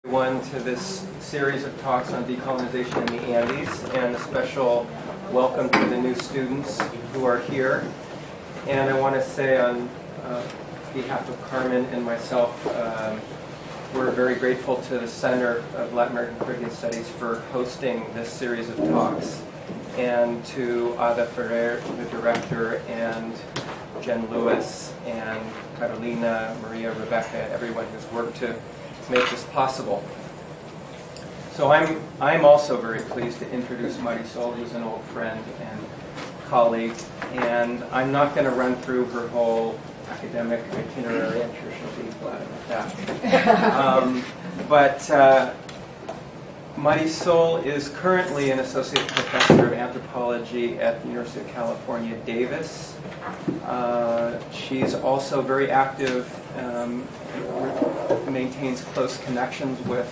One to this series of talks on decolonization in the Andes, and a special welcome to the new students who are here. And I want to say on behalf of Carmen and myself, we're very grateful to the Center of Latin American Caribbean Studies for hosting this series of talks, and to Ada Ferrer, the director, and Jen Lewis, and Carolina, Maria, Rebecca, everyone who's worked to make this possible. So I'm also very pleased to introduce Marisol, who's an old friend and colleague, and I'm not going to run through her whole academic itinerary. I'm sure she'll be glad about that. But Marisol is currently an associate professor of anthropology at the University of California, Davis. She's also very active, maintains close connections with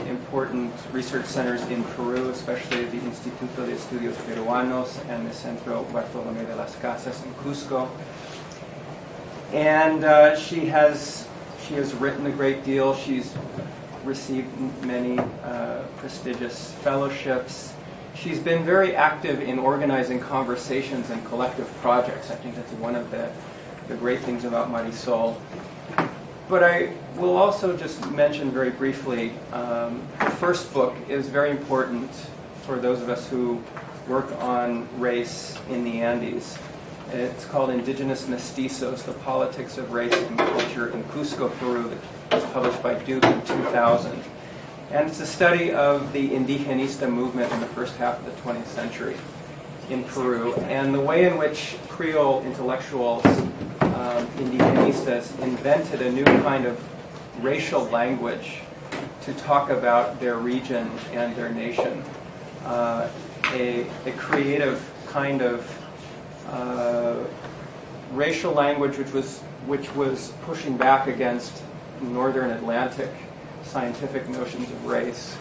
important research centers in Peru, especially the Instituto de Estudios Peruanos and the Centro Bartolomé de las Casas in Cusco. And she has written a great deal. She's received many prestigious fellowships. She's been very active in organizing conversations and collective projects. I think that's one of the great things about Marisol. But I will also just mention very briefly, her first book is very important for those of us who work on race in the Andes. It's called Indigenous Mestizos, The Politics of Race and Culture in Cusco, Peru. It was published by Duke in 2000. And it's a study of the Indigenista movement in the first half of the 20th century in Peru, and the way in which Creole intellectuals, Indigenistas, invented a new kind of racial language to talk about their region and their nation. A creative kind of racial language which was pushing back against Northern Atlantic scientific notions of race,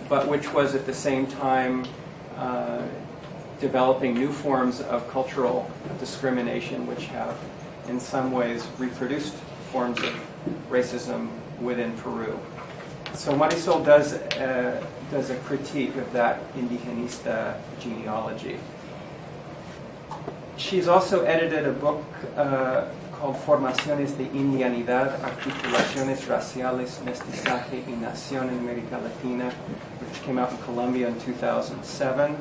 but which was at the same time developing new forms of cultural discrimination, which have in some ways reproduced forms of racism within Peru. So Marisol does a critique of that indigenista genealogy. She's also edited a book called Formaciones de Indianidad, Articulaciones Raciales, Mestizaje y Nación en América Latina, which came out in Colombia in 2007,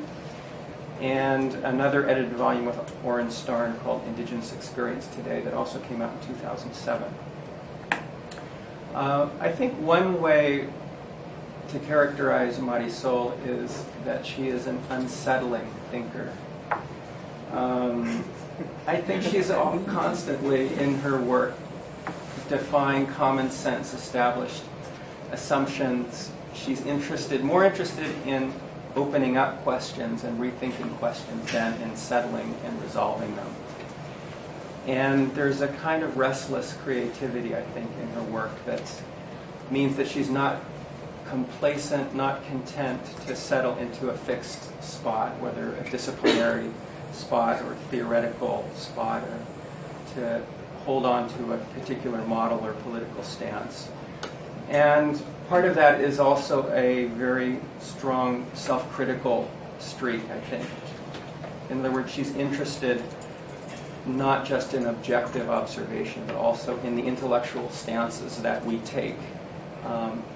and another edited volume with Oren Starn called Indigenous Experience Today that also came out in 2007. I think one way to characterize Marisol is that she is an unsettling thinker. I think she's constantly in her work defying common sense, established assumptions. She's more interested in opening up questions and rethinking questions than in settling and resolving them. And there's a kind of restless creativity, I think, in her work that means that she's not complacent, not content to settle into a fixed spot, whether a disciplinary spot or theoretical spot, or to hold on to a particular model or political stance. And part of that is also a very strong self-critical streak, I think. In other words, she's interested not just in objective observation, but also in the intellectual stances that we take,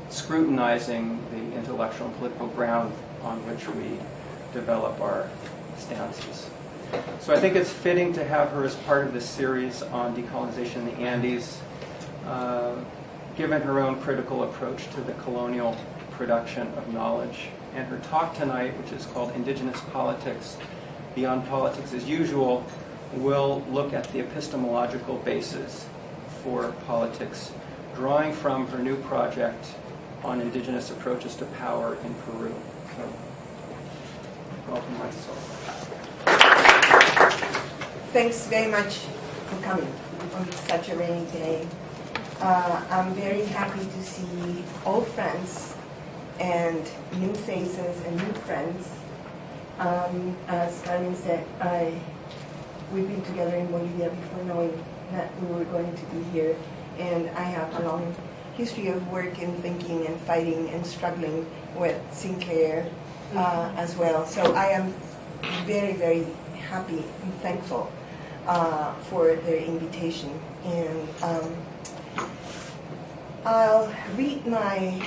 scrutinizing the intellectual and political ground on which we develop our stances. So I think it's fitting to have her as part of this series on decolonization in the Andes, given her own critical approach to the colonial production of knowledge. And her talk tonight, which is called Indigenous Politics, Beyond Politics as Usual, will look at the epistemological basis for politics, drawing from her new project on indigenous approaches to power in Peru. So, welcome, Marisol. Thanks very much for coming on such a rainy day. I'm very happy to see old friends and new faces and new friends. As Carmen said, we've been together in Bolivia before knowing that we were going to be here, and I have a long history of work and thinking and fighting and struggling with Sinclair as well. So I am very, very happy and thankful for their invitation. And I'll read my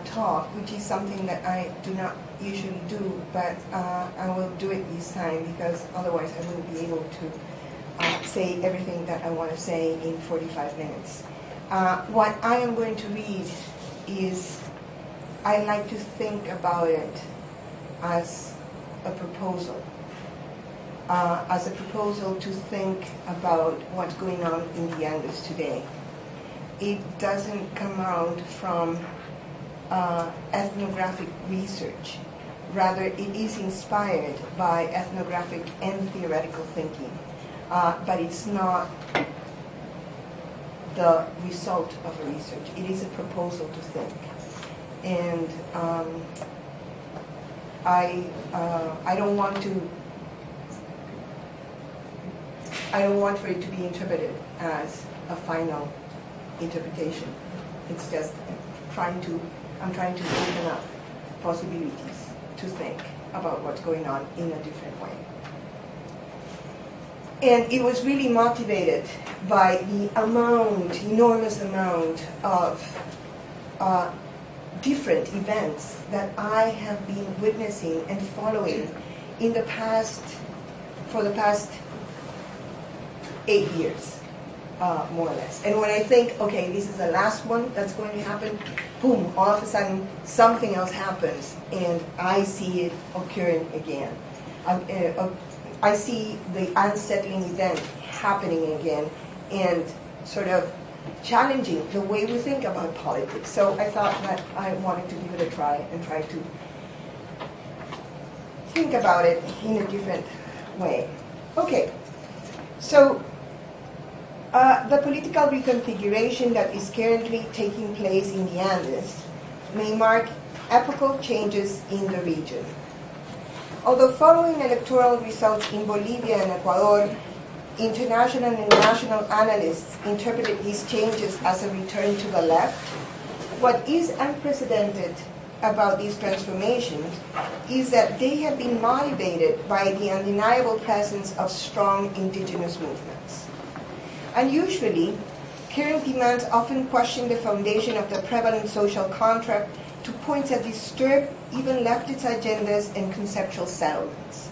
talk, which is something that I do not usually do, but I will do it this time because otherwise I wouldn't be able to say everything that I want to say in 45 minutes. What I am going to read is, I like to think about it as a proposal to think about what's going on in the Andes today. It doesn't come out from ethnographic research. Rather, it is inspired by ethnographic and theoretical thinking. But it's not the result of a research. It is a proposal to think. And I don't want for it to be interpreted as a final interpretation. It's just I'm trying to open up possibilities to think about what's going on in a different way. And it was really motivated by the enormous amount of different events that I have been witnessing and following for the past 8 years, more or less. And when I think, okay, this is the last one that's going to happen, boom, all of a sudden something else happens, and I see it occurring again. I see the unsettling event happening again and sort of challenging the way we think about politics. So I thought that I wanted to give it a try and try to think about it in a different way. Okay, so the political reconfiguration that is currently taking place in the Andes may mark epochal changes in the region. Although following electoral results in Bolivia and Ecuador, international and national analysts interpreted these changes as a return to the left, what is unprecedented about these transformations is that they have been motivated by the undeniable presence of strong indigenous movements. Unusually, current demands often question the foundation of the prevalent social contract to points that disturb even leftist agendas and conceptual settlements.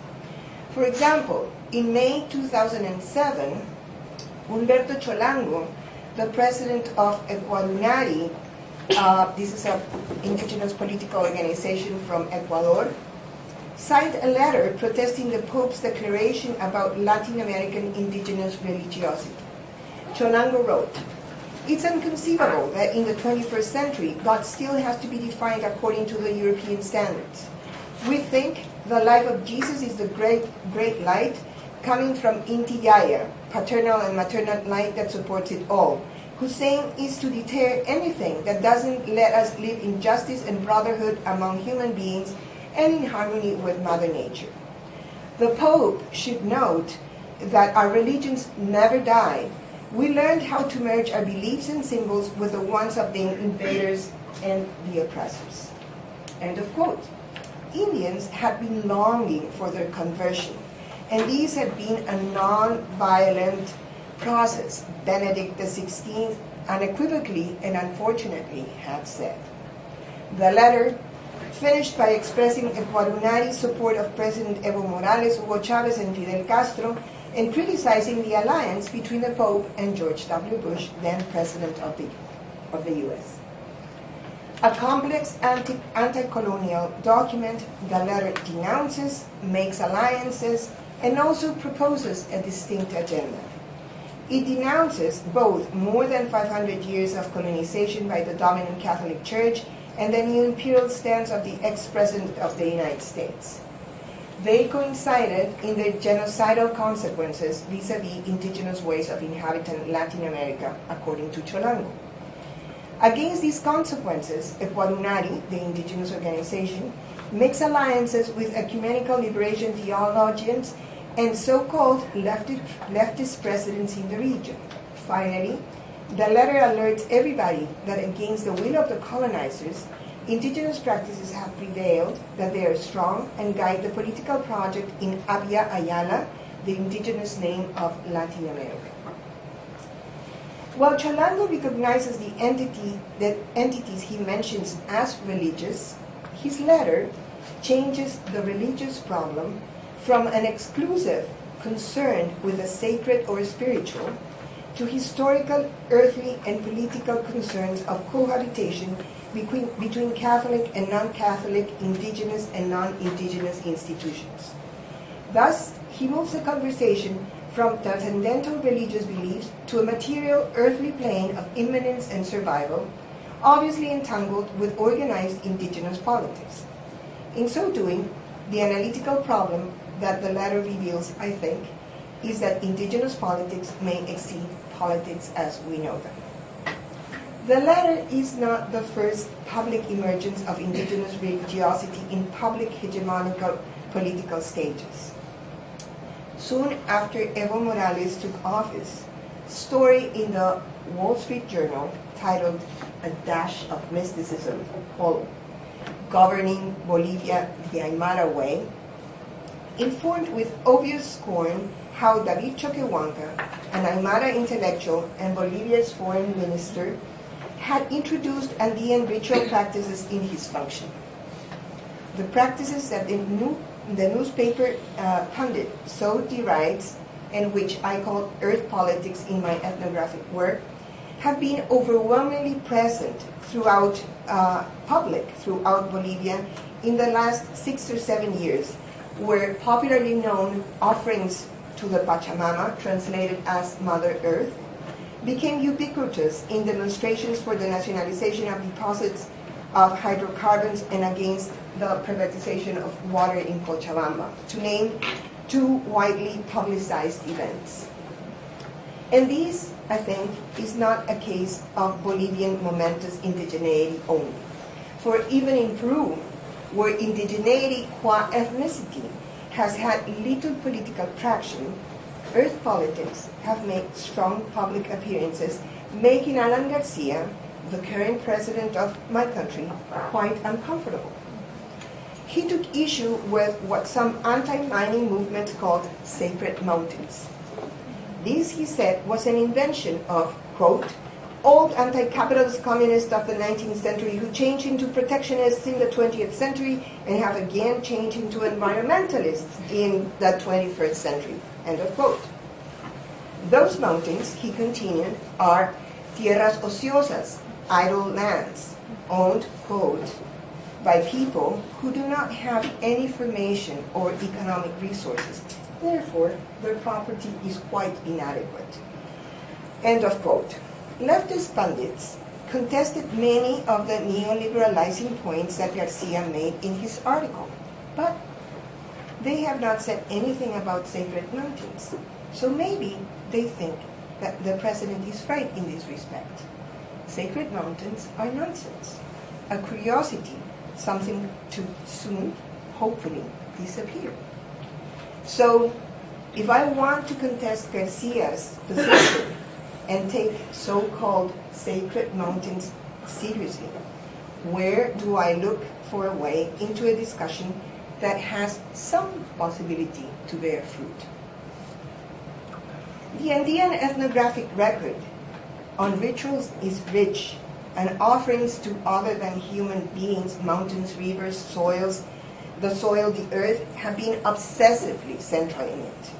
For example, in May 2007, Humberto Cholango, the president of Ecuador, this is an indigenous political organization from Ecuador, signed a letter protesting the Pope's declaration about Latin American indigenous religiosity. Cholango wrote, "It's inconceivable that in the 21st century, God still has to be defined according to the European standards. We think the life of Jesus is the great light coming from Inti Yaya, paternal and maternal light that supports it all, whose aim is to deter anything that doesn't let us live in justice and brotherhood among human beings and in harmony with Mother Nature. The Pope should note that our religions never died. We learned how to merge our beliefs and symbols with the ones of the invaders and the oppressors." End of quote. Indians had been longing for their conversion, and these had been a non-violent process, Benedict XVI unequivocally and unfortunately had said. The letter finished by expressing Ecuadori's support of President Evo Morales, Hugo Chavez, and Fidel Castro, and criticizing the alliance between the Pope and George W. Bush, then President of the U.S. A complex anti-colonial document, the letter denounces, makes alliances, and also proposes a distinct agenda. It denounces both more than 500 years of colonization by the dominant Catholic Church and the new imperial stance of the ex-president of the United States. They coincided in their genocidal consequences vis-a-vis indigenous ways of inhabiting Latin America, according to Cholango. Against these consequences, Ecuador, the indigenous organization, makes alliances with ecumenical liberation theologians and so-called leftist presidents in the region. Finally, The letter alerts everybody that against the will of the colonizers, indigenous practices have prevailed, that they are strong, and guide the political project in Abya Ayala, the indigenous name of Latin America. While Chalango recognizes the entities he mentions as religious, his letter changes the religious problem from an exclusive concern with the sacred or spiritual to historical, earthly, and political concerns of cohabitation between Catholic and non-Catholic, indigenous and non-indigenous institutions. Thus, he moves the conversation from transcendental religious beliefs to a material, earthly plane of immanence and survival, obviously entangled with organized indigenous politics. In so doing, the analytical problem that the letter reveals, I think, is that indigenous politics may exceed politics as we know them. The latter is not the first public emergence of indigenous religiosity in public hegemonical political stages. Soon after Evo Morales took office, a story in the Wall Street Journal titled "A Dash of Mysticism," called "Governing Bolivia the Aymara Way," informed with obvious scorn how David Choquehuanca, an Aymara intellectual and Bolivia's foreign minister, had introduced Andean ritual practices in his function. The practices that the newspaper pundit so derides, and which I call earth politics in my ethnographic work, have been overwhelmingly present throughout Bolivia in the last 6 or 7 years, where popularly known offerings to the Pachamama, translated as Mother Earth, became ubiquitous in demonstrations for the nationalization of deposits of hydrocarbons and against the privatization of water in Cochabamba, to name 2 widely publicized events. And this, I think, is not a case of Bolivian momentous indigeneity only. For even in Peru, where indigeneity qua ethnicity has had little political traction, earth politics have made strong public appearances, making Alan Garcia, the current president of my country, quite uncomfortable. He took issue with what some anti-mining movements called sacred mountains. This, he said, was an invention of, quote, old anti-capitalist communists of the 19th century who changed into protectionists in the 20th century and have again changed into environmentalists in the 21st century, end of quote. Those mountains, he continued, are tierras ociosas, idle lands, owned, quote, by people who do not have any formation or economic resources. Therefore, their property is quite inadequate. End of quote. Leftist pundits contested many of the neoliberalizing points that Garcia made in his article, but they have not said anything about sacred mountains. So maybe they think that the president is right in this respect. Sacred mountains are nonsense, a curiosity, something to soon, hopefully, disappear. So, if I want to contest Garcia's position and take so-called sacred mountains seriously, where do I look for a way into a discussion that has some possibility to bear fruit? The Andean ethnographic record on rituals is rich, and offerings to other than human beings, mountains, rivers, soils, the soil, the earth, have been obsessively central in it.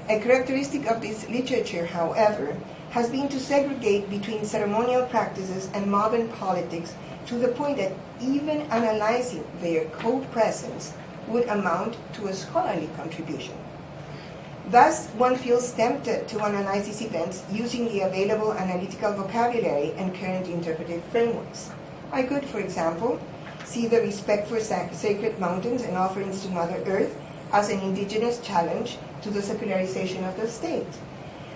A characteristic of this literature, however, has been to segregate between ceremonial practices and modern politics to the point that even analyzing their co-presence would amount to a scholarly contribution. Thus, one feels tempted to analyze these events using the available analytical vocabulary and current interpretive frameworks. I could, for example, see the respect for sacred mountains and offerings to Mother Earth as an indigenous challenge to the secularization of the state,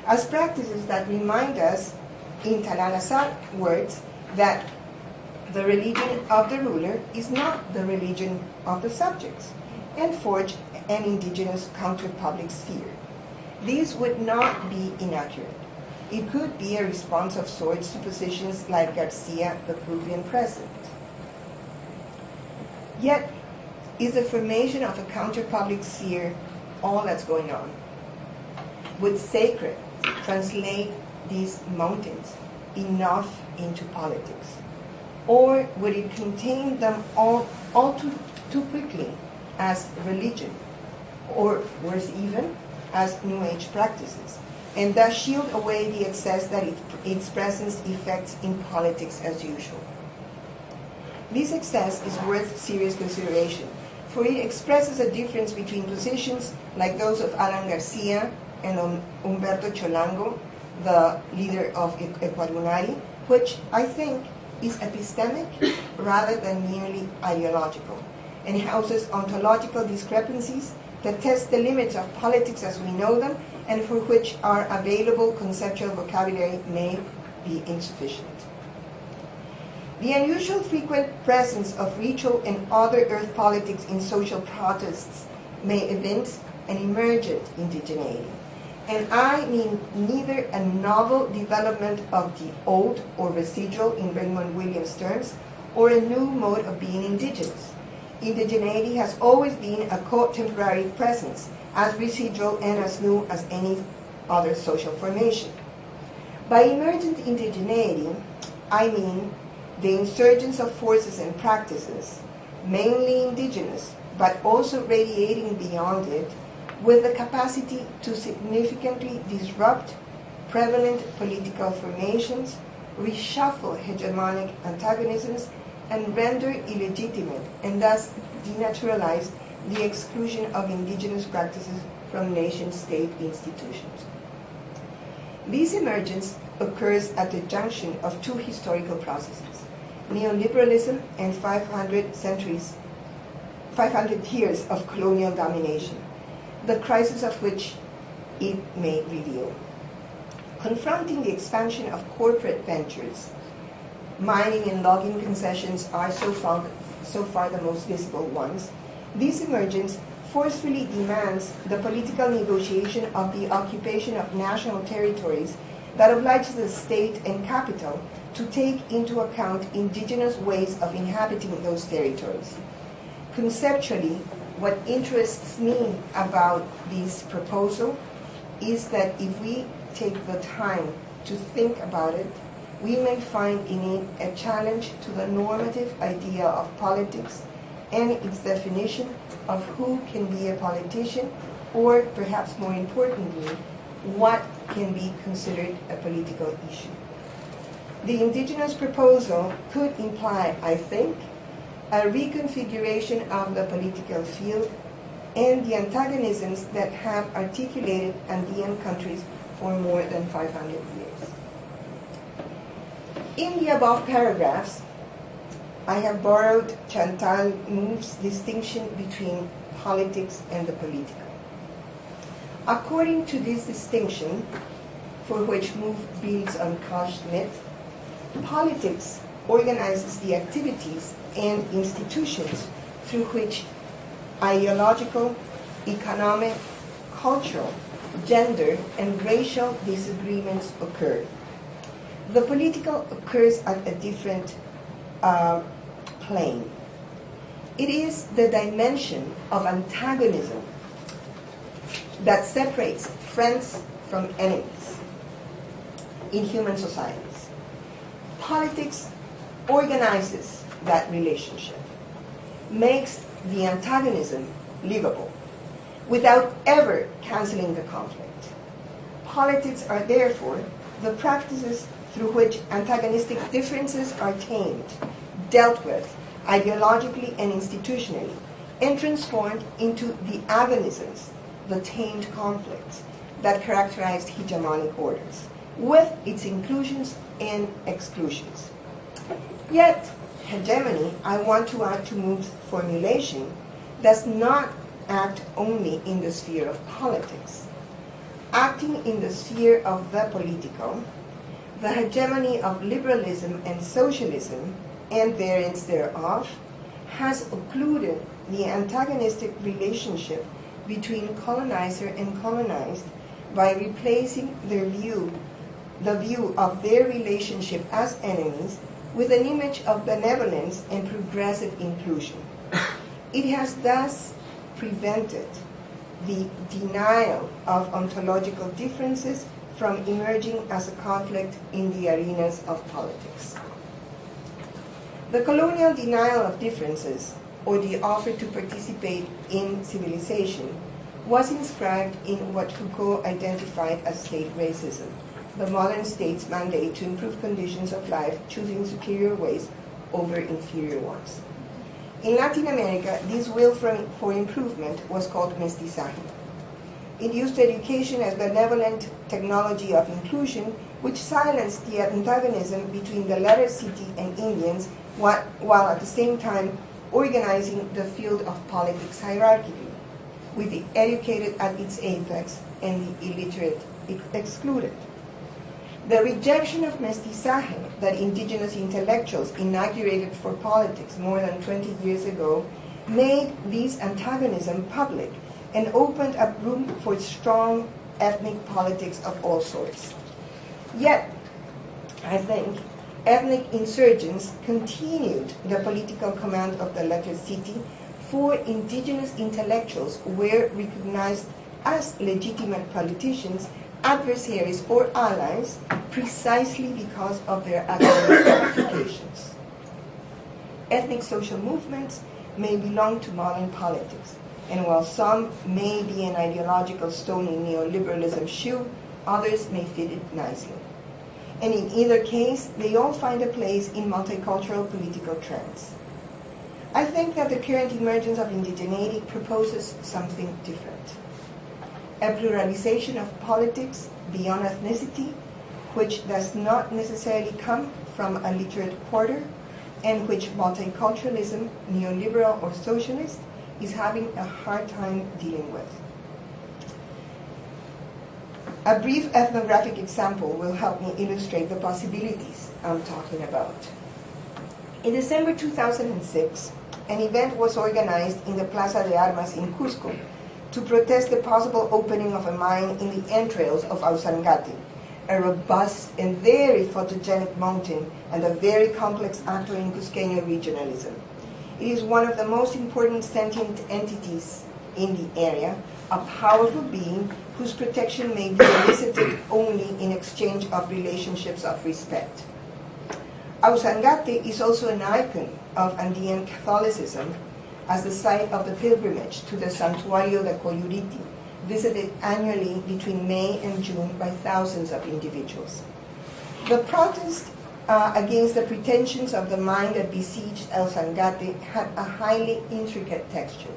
as practices that remind us, in Talalasa words, that the religion of the ruler is not the religion of the subjects, and forge an indigenous counter-public sphere. These would not be inaccurate. It could be a response of sorts to positions like Garcia, the Peruvian president. Yet, is the formation of a counter-public sphere all that's going on? Would sacred translate these mountains enough into politics? Or would it contain them all too quickly as religion, or worse even, as New Age practices, and thus shield away the excess that its presence effects in politics as usual? This excess is worth serious consideration, for it expresses a difference between positions like those of Alan Garcia and Humberto Cholango, the leader of Ecuador, which I think is epistemic rather than merely ideological, and houses ontological discrepancies that test the limits of politics as we know them, and for which our available conceptual vocabulary may be insufficient. The unusual frequent presence of ritual and other earth politics in social protests may evince an emergent indigeneity. And I mean neither a novel development of the old or residual in Raymond Williams' terms, or a new mode of being indigenous. Indigeneity has always been a contemporary presence, as residual and as new as any other social formation. By emergent indigeneity, I mean the insurgence of forces and practices, mainly indigenous, but also radiating beyond it, with the capacity to significantly disrupt prevalent political formations, reshuffle hegemonic antagonisms, and render illegitimate and thus denaturalize the exclusion of indigenous practices from nation-state institutions. This emergence occurs at the junction of two historical processes: neoliberalism and 500 years of colonial domination, the crisis of which it may reveal. Confronting the expansion of corporate ventures, mining and logging concessions are so far the most visible ones. This emergence forcefully demands the political negotiation of the occupation of national territories that obliges the state and capital to take into account indigenous ways of inhabiting those territories. Conceptually, what interests me about this proposal is that if we take the time to think about it, we may find in it a challenge to the normative idea of politics and its definition of who can be a politician, or perhaps more importantly, what can be considered a political issue. The indigenous proposal could imply, I think, a reconfiguration of the political field and the antagonisms that have articulated Andean countries for more than 500 years. In the above paragraphs, I have borrowed Chantal Mouffe's distinction between politics and the political. According to this distinction, for which Mouffe builds on Carl Schmitt, politics organizes the activities and institutions through which ideological, economic, cultural, gender, and racial disagreements occur. The political occurs at a different plane. It is the dimension of antagonism that separates friends from enemies in human societies. Politics organizes that relationship, makes the antagonism livable, without ever canceling the conflict. Politics are therefore the practices through which antagonistic differences are tamed, dealt with ideologically and institutionally, and transformed into the agonisms, the tamed conflicts that characterized hegemonic orders, with its inclusions and exclusions. Yet, hegemony, I want to add to Mouffe's formulation, does not act only in the sphere of politics. Acting in the sphere of the political, the hegemony of liberalism and socialism, and variants thereof, has occluded the antagonistic relationship between colonizer and colonized by replacing their view the view of their relationship as enemies with an image of benevolence and progressive inclusion. It has thus prevented the denial of ontological differences from emerging as a conflict in the arenas of politics. The colonial denial of differences, or the offer to participate in civilization, was inscribed in what Foucault identified as state racism, the modern state's mandate to improve conditions of life, choosing superior ways over inferior ones. In Latin America, this will for improvement was called mestizaje. It used education as benevolent technology of inclusion, which silenced the antagonism between the latter city and Indians, while at the same time organizing the field of politics hierarchically, with the educated at its apex and the illiterate excluded. The rejection of mestizaje that indigenous intellectuals inaugurated for politics more than 20 years ago made this antagonism public and opened up room for strong ethnic politics of all sorts. Yet, I think, ethnic insurgents continued the political command of the latter city, for indigenous intellectuals were recognized as legitimate politicians, adversaries, or allies precisely because of their academic qualifications. Ethnic social movements may belong to modern politics, and while some may be an ideological stone in neoliberalism's shoe, others may fit it nicely. And in either case, they all find a place in multicultural political trends. I think that the current emergence of indigeneity proposes something different. A pluralization of politics beyond ethnicity, which does not necessarily come from a literate quarter, and which multiculturalism, neoliberal or socialist, is having a hard time dealing with. A brief ethnographic example will help me illustrate the possibilities I'm talking about. In December 2006, an event was organized in the Plaza de Armas in Cusco to protest the possible opening of a mine in the entrails of Ausangate, a robust and very photogenic mountain and a very complex actor in Cusqueño regionalism. It is one of the most important sentient entities in the area, a powerful being whose protection may be elicited only in exchange of relationships of respect. Ausangate is also an icon of Andean Catholicism as the site of the pilgrimage to the Santuario de Coyuriti, visited annually between May and June by thousands of individuals. The protest against the pretensions of the mine that besieged Ausangate had a highly intricate texture.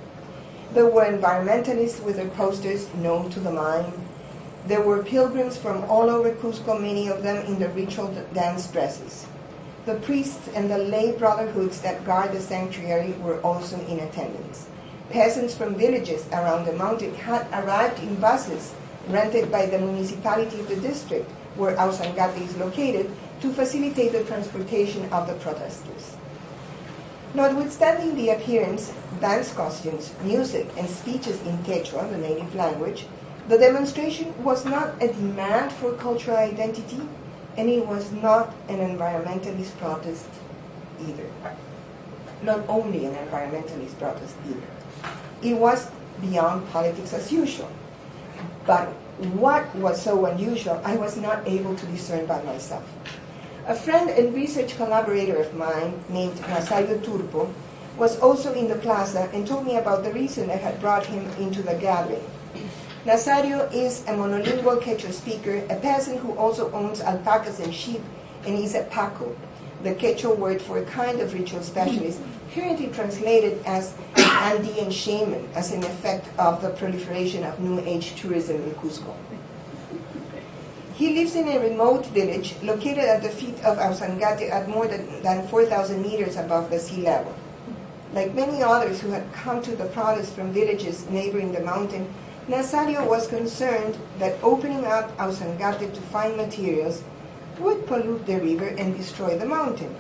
There were environmentalists with their posters, "No to the mine." There were pilgrims from all over Cusco, many of them in the ritual dance dresses. The priests and the lay brotherhoods that guard the sanctuary were also in attendance. Peasants from villages around the mountain had arrived in buses rented by the municipality of the district where Ausangate is located to facilitate the transportation of the protesters. Notwithstanding the appearance, dance costumes, music, and speeches in Quechua, the native language, the demonstration was not a demand for cultural identity, and it was not an environmentalist protest either. Not only an environmentalist protest either. It was beyond politics as usual. But what was so unusual, I was not able to discern by myself. A friend and research collaborator of mine named Nazario Turpo was also in the plaza and told me about the reason that had brought him into the gathering. Nazario is a monolingual Quechua speaker, a peasant who also owns alpacas and sheep, and is a Paco, the Quechua word for a kind of ritual specialist, currently translated as an Andean shaman as an effect of the proliferation of New Age tourism in Cusco. He lives in a remote village located at the feet of Ausangate at more than 4,000 meters above the sea level. Like many others who had come to the protest from villages neighboring the mountain, Nazario was concerned that opening up Ausangate to find materials would pollute the river and destroy the mountain.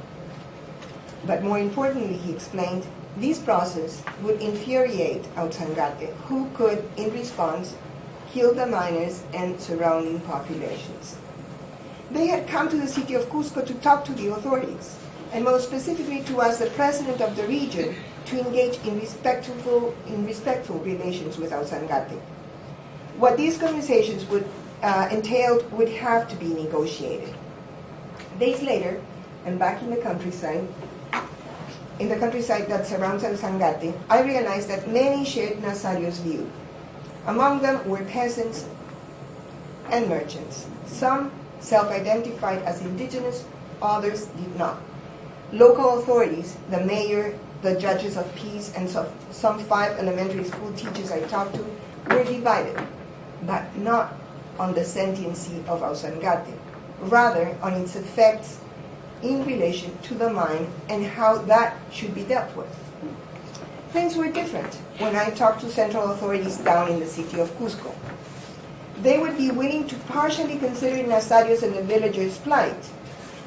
But more importantly, he explained, this process would infuriate Ausangate, who could, in response, kill the miners and surrounding populations. They had come to the city of Cusco to talk to the authorities, and most specifically to ask the president of the region to engage in respectful relations with Ausangate. What these conversations would entailed would have to be negotiated. Days later, and back in the countryside that surrounds Ausangate, I realized that many shared Nazario's view. Among them were peasants and merchants. Some self-identified as indigenous, others did not. Local authorities, the mayor, the judges of peace, and some 5 elementary school teachers I talked to were divided, but not on the sentiency of Ausangate, rather on its effects in relation to the mind and how that should be dealt with. Things were different when I talked to central authorities down in the city of Cusco. They would be willing to partially consider Nazario's and the villagers' plight.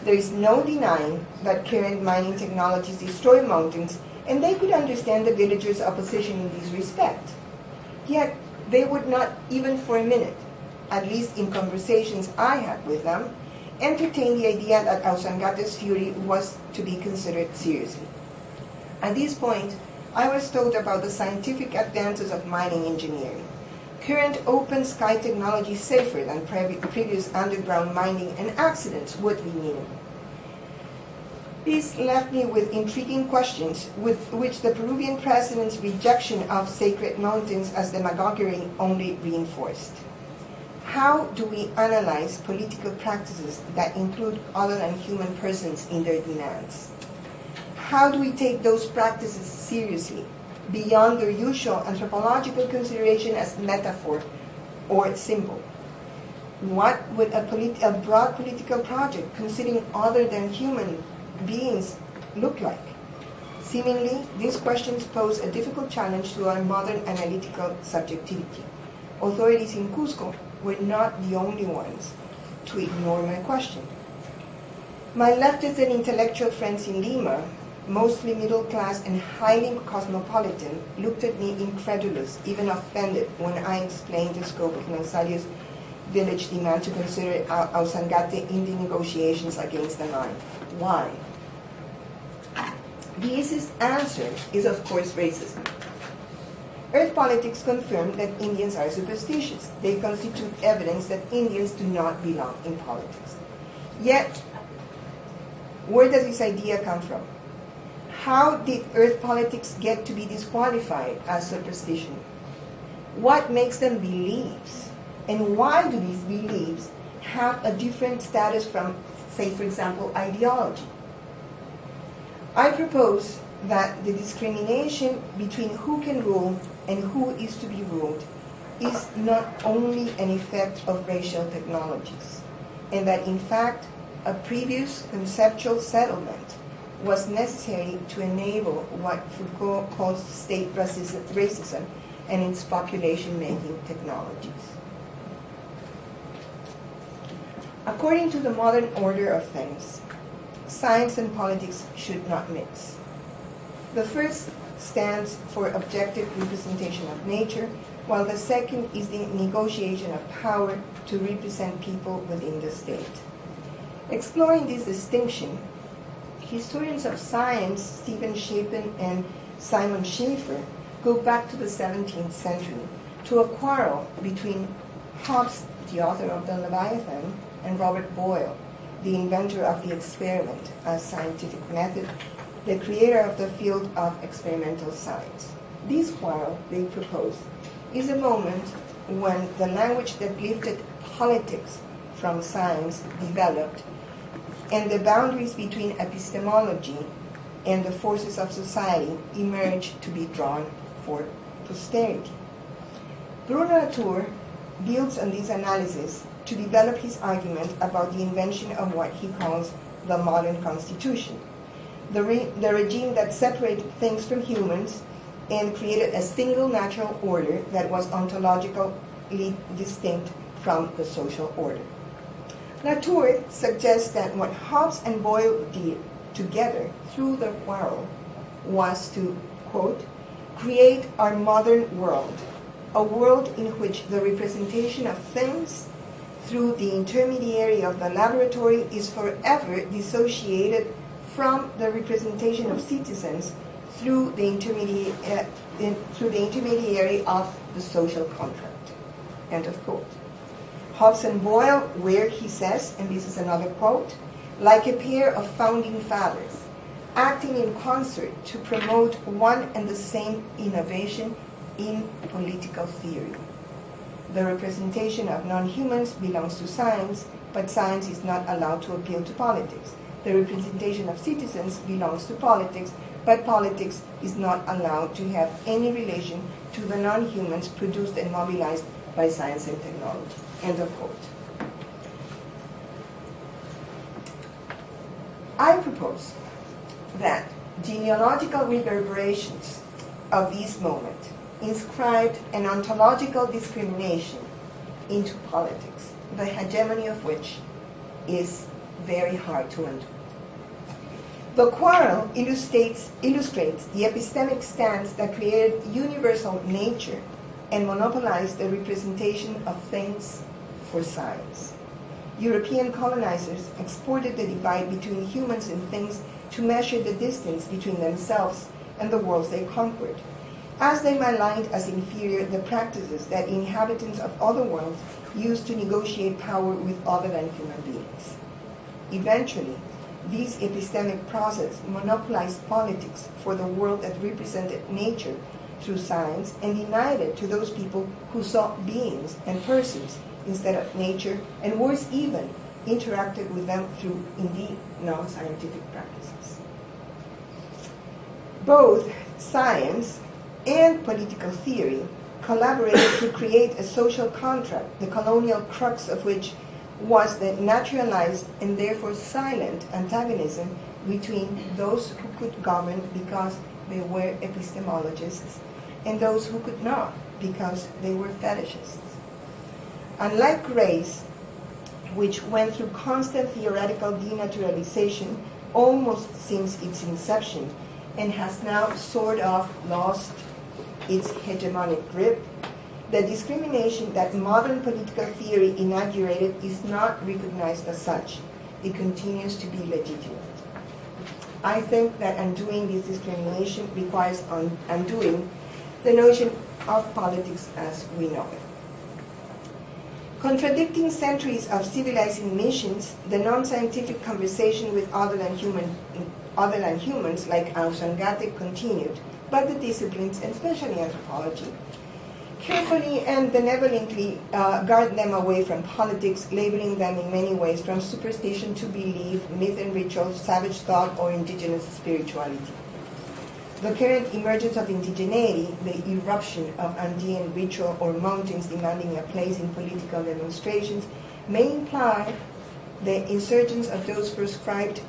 There is no denying that current mining technologies destroy mountains, and they could understand the villagers' opposition in this respect. Yet, they would not, even for a minute, at least in conversations I had with them, entertain the idea that Ausangate's theory was to be considered seriously. At this point, I was told about the scientific advances of mining engineering. Current open sky technology is safer than previous underground mining, and accidents would be minimal. This left me with intriguing questions, with which the Peruvian president's rejection of sacred mountains as demagoguery only reinforced. How do we analyze political practices that include other than human persons in their demands? How do we take those practices seriously, beyond their usual anthropological consideration as metaphor or symbol? What would a broad political project considering other than human beings look like? Seemingly, these questions pose a difficult challenge to our modern analytical subjectivity. Authorities in Cusco were not the only ones to ignore my question. My leftist and intellectual friends in Lima, mostly middle class and highly cosmopolitan, looked at me incredulous, even offended, when I explained the scope of Nazario's village demand to consider Ausangate in the negotiations against the mine. Why? The easiest answer is, of course, racism. Earth politics confirm that Indians are superstitious. They constitute evidence that Indians do not belong in politics. Yet, where does this idea come from? How did Earth politics get to be disqualified as superstition? What makes them beliefs? And why do these beliefs have a different status from, say, for example, ideology? I propose that the discrimination between who can rule and who is to be ruled is not only an effect of racial technologies, and that in fact a previous conceptual settlement was necessary to enable what Foucault calls state racism and its population-making technologies. According to the modern order of things, science and politics should not mix. The first stands for objective representation of nature, while the second is the negotiation of power to represent people within the state. Exploring this distinction, historians of science Stephen Shapin and Simon Schaeffer go back to the 17th century to a quarrel between Hobbes, the author of the Leviathan, and Robert Boyle, the inventor of the experiment as scientific method, the creator of the field of experimental science. This quarrel, they propose, is a moment when the language that lifted politics from science developed, and the boundaries between epistemology and the forces of society emerged to be drawn for posterity. Bruno Latour builds on this analysis to develop his argument about the invention of what he calls the modern constitution, the regime that separated things from humans and created a single natural order that was ontologically distinct from the social order. Latour suggests that what Hobbes and Boyle did together through the quarrel was to, quote, create our modern world, a world in which the representation of things through the intermediary of the laboratory is forever dissociated from the representation of citizens through the intermediary of the social contract. End of quote. Hobson Boyle, where he says, and this is another quote, like a pair of founding fathers, acting in concert to promote one and the same innovation in political theory. The representation of non-humans belongs to science, but science is not allowed to appeal to politics. The representation of citizens belongs to politics, but politics is not allowed to have any relation to the non-humans produced and mobilized by science and technology. End of quote. I propose that genealogical reverberations of this moment inscribed an ontological discrimination into politics, the hegemony of which is very hard to undo. The quarrel illustrates the epistemic stance that created universal nature and monopolized the representation of things for science. European colonizers exported the divide between humans and things to measure the distance between themselves and the worlds they conquered, as they maligned as inferior the practices that inhabitants of other worlds used to negotiate power with other than human beings. Eventually, this epistemic process monopolized politics for the world that represented nature through science and denied it to those people who saw beings and persons instead of nature, and worse even, interacted with them through indeed non-scientific practices. Both science and political theory collaborated to create a social contract, the colonial crux of which was the naturalized and therefore silent antagonism between those who could govern because they were epistemologists and those who could not because they were fetishists. Unlike race, which went through constant theoretical denaturalization almost since its inception and has now sort of lost its hegemonic grip, the discrimination that modern political theory inaugurated is not recognized as such. It continues to be legitimate. I think that undoing this discrimination requires undoing the notion of politics as we know it. Contradicting centuries of civilizing missions, the non-scientific conversation with other than humans like Ausangate continued, but the disciplines, and especially anthropology, carefully and benevolently guard them away from politics, labeling them in many ways from superstition to belief, myth and ritual, savage thought, or indigenous spirituality. The current emergence of indigeneity, the eruption of Andean ritual or mountains demanding a place in political demonstrations, may imply the insurgence of those prescribed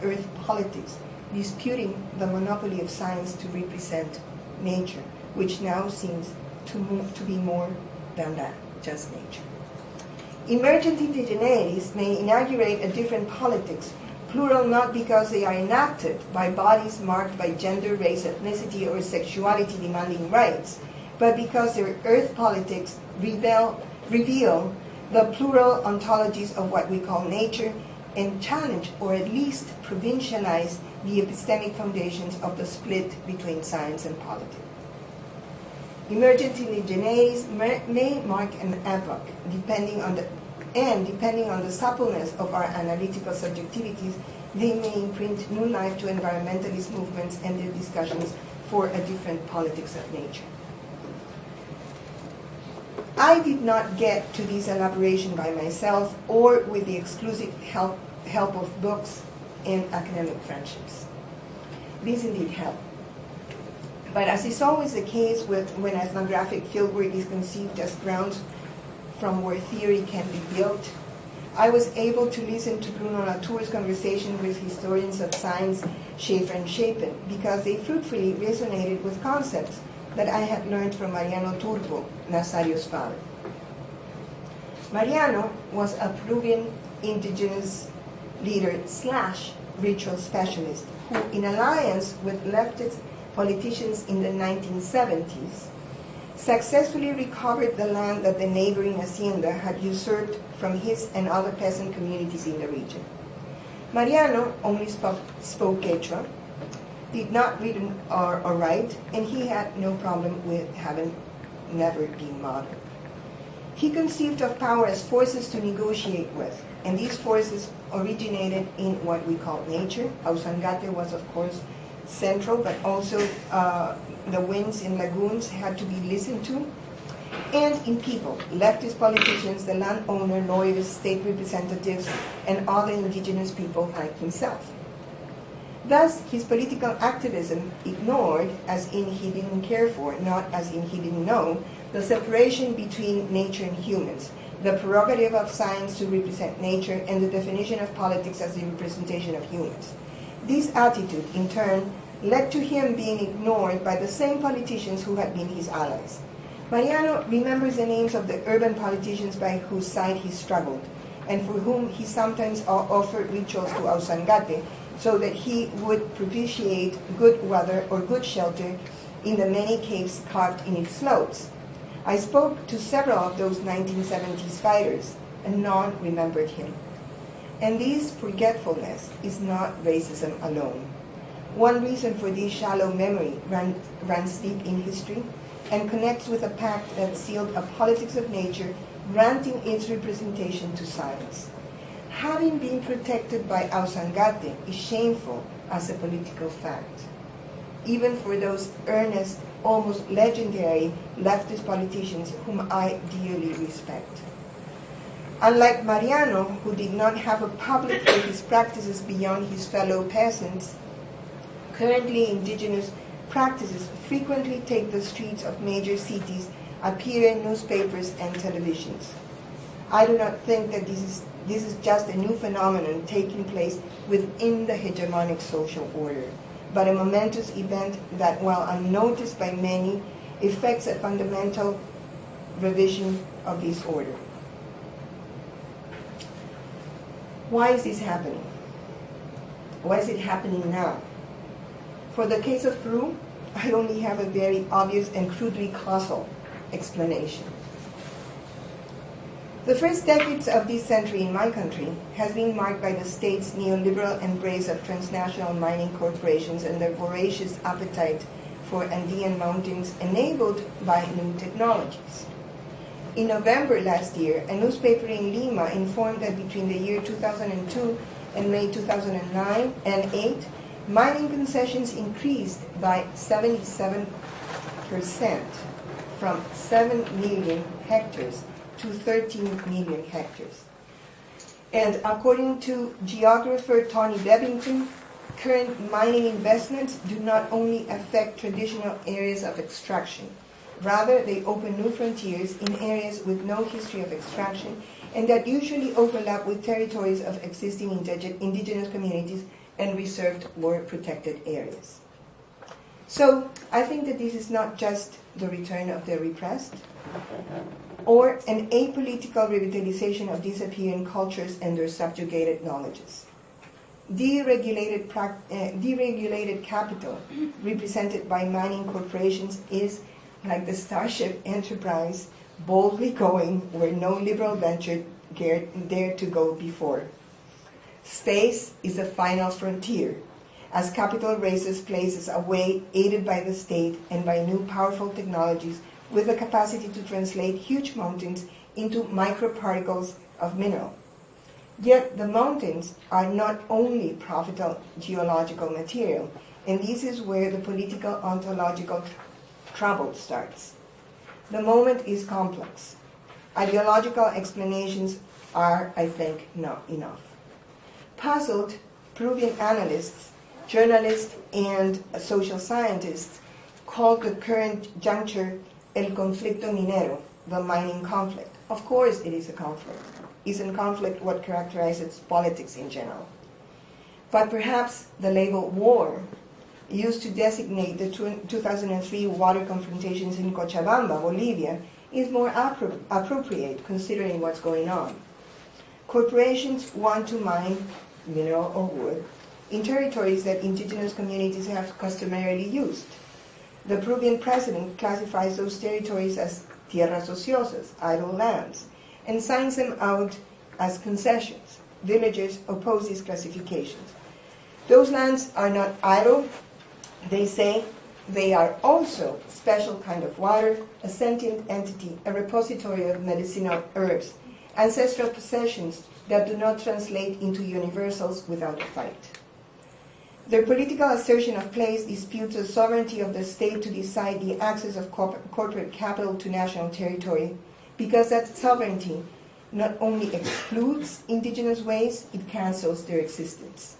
earth politics, disputing the monopoly of science to represent nature, which now seems to be more than that, just nature. Emergent indigeneities may inaugurate a different politics, plural not because they are enacted by bodies marked by gender, race, ethnicity, or sexuality demanding rights, but because their earth politics reveal the plural ontologies of what we call nature and challenge, or at least provincialize, the epistemic foundations of the split between science and politics. Emergent indigeneities may mark an epoch, depending on the suppleness of our analytical subjectivities, they may imprint new life to environmentalist movements and their discussions for a different politics of nature. I did not get to this elaboration by myself or with the exclusive help of books and academic friendships. These indeed help. But as is always the case when ethnographic fieldwork is conceived as grounds from where theory can be built, I was able to listen to Bruno Latour's conversation with historians of science, Schaeffer and Chapin, because they fruitfully resonated with concepts that I had learned from Mariano Turbo, Nazario's father. Mariano was a Peruvian indigenous leader / ritual specialist who, in alliance with leftist politicians in the 1970s, successfully recovered the land that the neighboring hacienda had usurped from his and other peasant communities in the region. Mariano only spoke Quechua, did not read or write, and he had no problem with having never been modern. He conceived of power as forces to negotiate with, and these forces originated in what we call nature. Ausangate was, of course, central, but also the winds in lagoons had to be listened to, and in people, leftist politicians, the landowner, lawyers, state representatives, and other indigenous people like himself. Thus, his political activism ignored, as in he didn't care for, not as in he didn't know, the separation between nature and humans, the prerogative of science to represent nature, and the definition of politics as the representation of humans. This attitude, in turn, led to him being ignored by the same politicians who had been his allies. Mariano remembers the names of the urban politicians by whose side he struggled, and for whom he sometimes offered rituals to Ausangate, so that he would propitiate good weather or good shelter in the many caves carved in its slopes. I spoke to several of those 1970s fighters, and none remembered him. And this forgetfulness is not racism alone. One reason for this shallow memory runs deep in history and connects with a pact that sealed a politics of nature, granting its representation to science. Having been protected by Ausangate is shameful as a political fact, even for those earnest, almost legendary leftist politicians whom I dearly respect. Unlike Mariano, who did not have a public for his practices beyond his fellow peasants, currently indigenous practices frequently take the streets of major cities, appear in newspapers and televisions. I do not think that this is just a new phenomenon taking place within the hegemonic social order, but a momentous event that, while unnoticed by many, effects a fundamental revision of this order. Why is this happening? Why is it happening now? For the case of Peru, I only have a very obvious and crudely causal explanation. The first decades of this century in my country has been marked by the state's neoliberal embrace of transnational mining corporations and their voracious appetite for Andean mountains enabled by new technologies. In November last year, a newspaper in Lima informed that between the year 2002 and May 2009 and 8, mining concessions increased by 77% from 7 million hectares to 13 million hectares. And according to geographer Tony Bevington, current mining investments do not only affect traditional areas of extraction, rather they open new frontiers in areas with no history of extraction and that usually overlap with territories of existing indigenous communities and reserved or protected areas. So I think that this is not just the return of the repressed, or an apolitical revitalization of disappearing cultures and their subjugated knowledges. Deregulated capital, represented by mining corporations, is, like the Starship Enterprise, boldly going where no liberal venture dared to go before. Space is the final frontier, as capital races places away, aided by the state and by new powerful technologies with the capacity to translate huge mountains into microparticles of mineral. Yet the mountains are not only profitable geological material, and this is where the political ontological trouble starts. The moment is complex. Ideological explanations are, I think, not enough. Puzzled, Peruvian analysts, journalists, and social scientists called the current juncture el conflicto minero, the mining conflict. Of course it is a conflict. Isn't conflict what characterizes politics in general? But perhaps the label war, used to designate the 2003 water confrontations in Cochabamba, Bolivia, is more appropriate considering what's going on. Corporations want to mine mineral or wood in territories that indigenous communities have customarily used. The Peruvian president classifies those territories as tierras ociosas, idle lands, and signs them out as concessions. Villagers oppose these classifications. Those lands are not idle, they say. They are also special kind of water, a sentient entity, a repository of medicinal herbs, ancestral possessions that do not translate into universals without a fight. Their political assertion of place disputes the sovereignty of the state to decide the access of corporate capital to national territory, because that sovereignty not only excludes indigenous ways, it cancels their existence.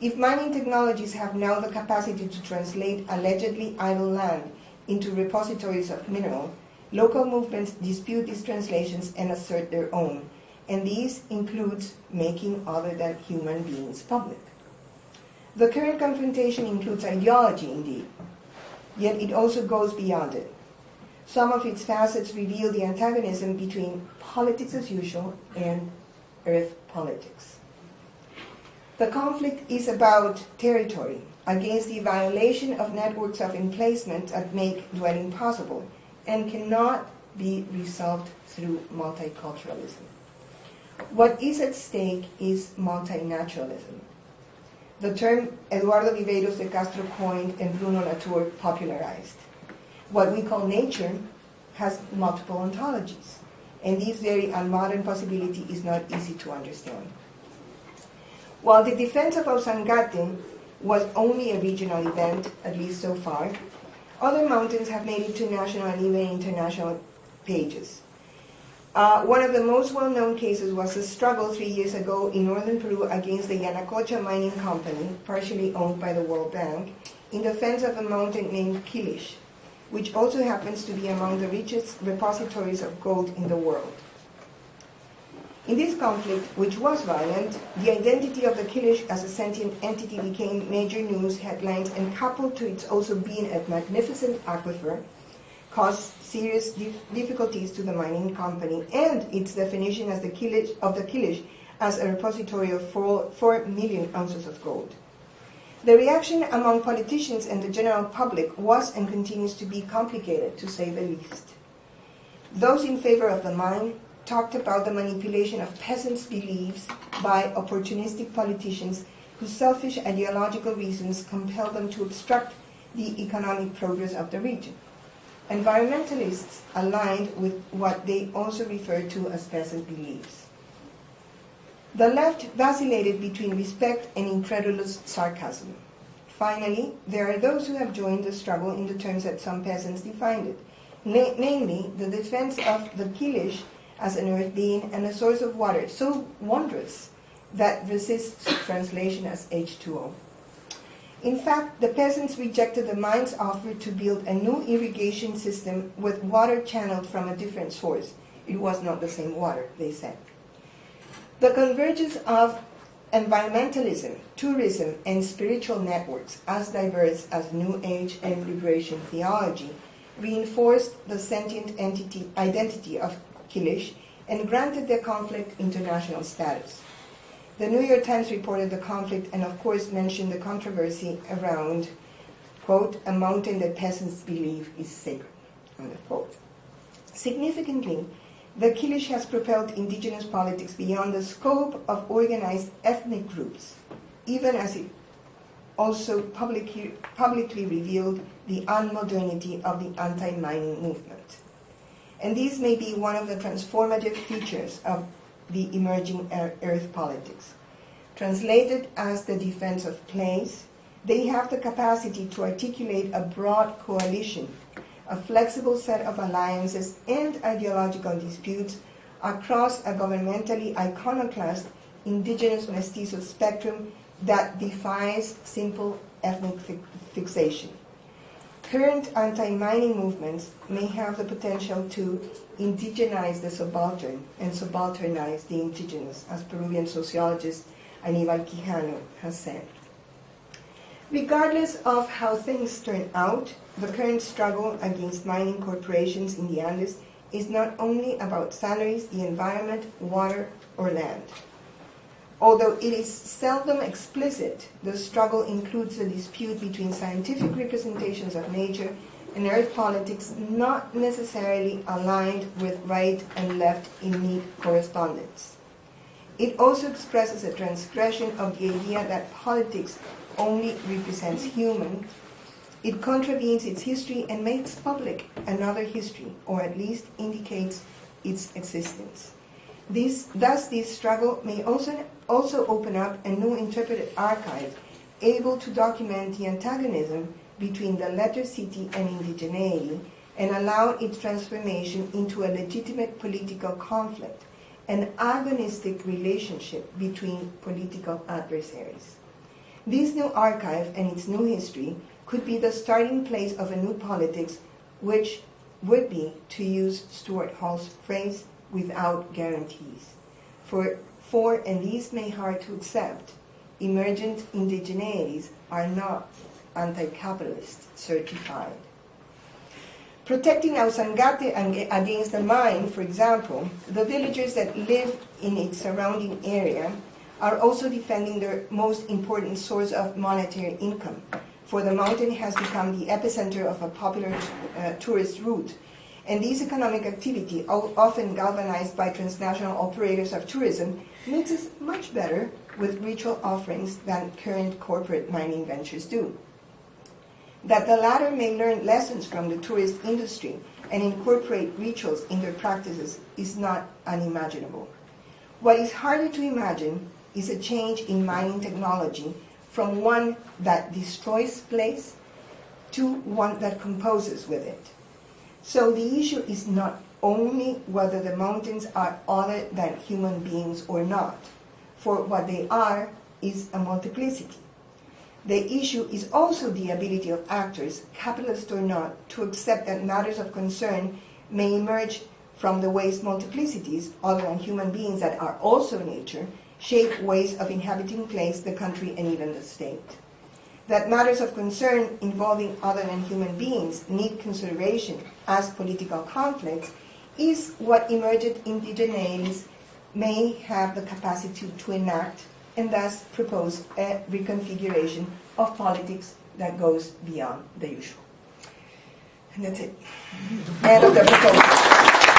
If mining technologies have now the capacity to translate allegedly idle land into repositories of mineral, local movements dispute these translations and assert their own, and these includes making other than human beings public. The current confrontation includes ideology indeed, yet it also goes beyond it. Some of its facets reveal the antagonism between politics as usual and earth politics. The conflict is about territory, against the violation of networks of emplacement that make dwelling possible, and cannot be resolved through multiculturalism. What is at stake is multinaturalism. The term Eduardo Viveiros de Castro coined and Bruno Latour popularized. What we call nature has multiple ontologies, and this very unmodern possibility is not easy to understand. While the defense of Ausangate was only a regional event, at least so far, other mountains have made it to national and even international pages. One of the most well-known cases was a struggle 3 years ago in northern Peru against the Yanacocha Mining Company, partially owned by the World Bank, in defense of a mountain named Quilish, which also happens to be among the richest repositories of gold in the world. In this conflict, which was violent, the identity of the Quilish as a sentient entity became major news headlines, and coupled to its also being a magnificent aquifer, caused serious difficulties to the mining company and its definition as the Quilish as a repository of 4 million ounces of gold. The reaction among politicians and the general public was and continues to be complicated, to say the least. Those in favor of the mine talked about the manipulation of peasants' beliefs by opportunistic politicians whose selfish ideological reasons compel them to obstruct the economic progress of the region. Environmentalists aligned with what they also referred to as peasant beliefs. The left vacillated between respect and incredulous sarcasm. Finally, there are those who have joined the struggle in the terms that some peasants defined it, namely the defense of the Quilish as an earth being and a source of water so wondrous that resists translation as H2O. In fact, the peasants rejected the mine's offer to build a new irrigation system with water channeled from a different source. It was not the same water, they said. The convergence of environmentalism, tourism, and spiritual networks, as diverse as New Age and liberation theology, reinforced the sentient identity of Quilish and granted the conflict international status. The New York Times reported the conflict and, of course, mentioned the controversy around, quote, a mountain that peasants believe is sacred, unquote. Significantly, the Quilish has propelled indigenous politics beyond the scope of organized ethnic groups, even as it also publicly revealed the unmodernity of the anti-mining movement. And this may be one of the transformative features of the emerging earth politics. Translated as the defense of place, they have the capacity to articulate a broad coalition, a flexible set of alliances and ideological disputes across a governmentally iconoclast indigenous mestizo spectrum that defies simple ethnic fixation. Current anti-mining movements may have the potential to indigenize the subaltern and subalternize the indigenous, as Peruvian sociologist Aníbal Quijano has said. Regardless of how things turn out, the current struggle against mining corporations in the Andes is not only about salaries, the environment, water, or land. Although it is seldom explicit, the struggle includes a dispute between scientific representations of nature and earth politics not necessarily aligned with right and left in neat correspondence. It also expresses a transgression of the idea that politics only represents human. It contravenes its history and makes public another history, or at least indicates its existence. Thus, this struggle may also open up a new interpreted archive able to document the antagonism between the latter city and indigeneity and allow its transformation into a legitimate political conflict, an agonistic relationship between political adversaries. This new archive and its new history could be the starting place of a new politics, which would be, to use Stuart Hall's phrase, without guarantees. For and these may hard to accept, emergent indigeneities are not anti-capitalist certified. Protecting Ausangate against the mine, for example, the villagers that live in its surrounding area are also defending their most important source of monetary income, for the mountain has become the epicenter of a popular tourist route. And this economic activity, often galvanized by transnational operators of tourism, mixes much better with ritual offerings than current corporate mining ventures do. That the latter may learn lessons from the tourist industry and incorporate rituals in their practices is not unimaginable. What is harder to imagine is a change in mining technology from one that destroys place to one that composes with it. So the issue is not only whether the mountains are other than human beings or not, for what they are is a multiplicity. The issue is also the ability of actors, capitalist or not, to accept that matters of concern may emerge from the ways multiplicities, other than human beings that are also nature, shape ways of inhabiting place, the country, and even the state. That matters of concern involving other than human beings need consideration as political conflicts is what emergent indigeneities may have the capacity to enact and thus propose a reconfiguration of politics that goes beyond the usual. And that's it. End of the proposal.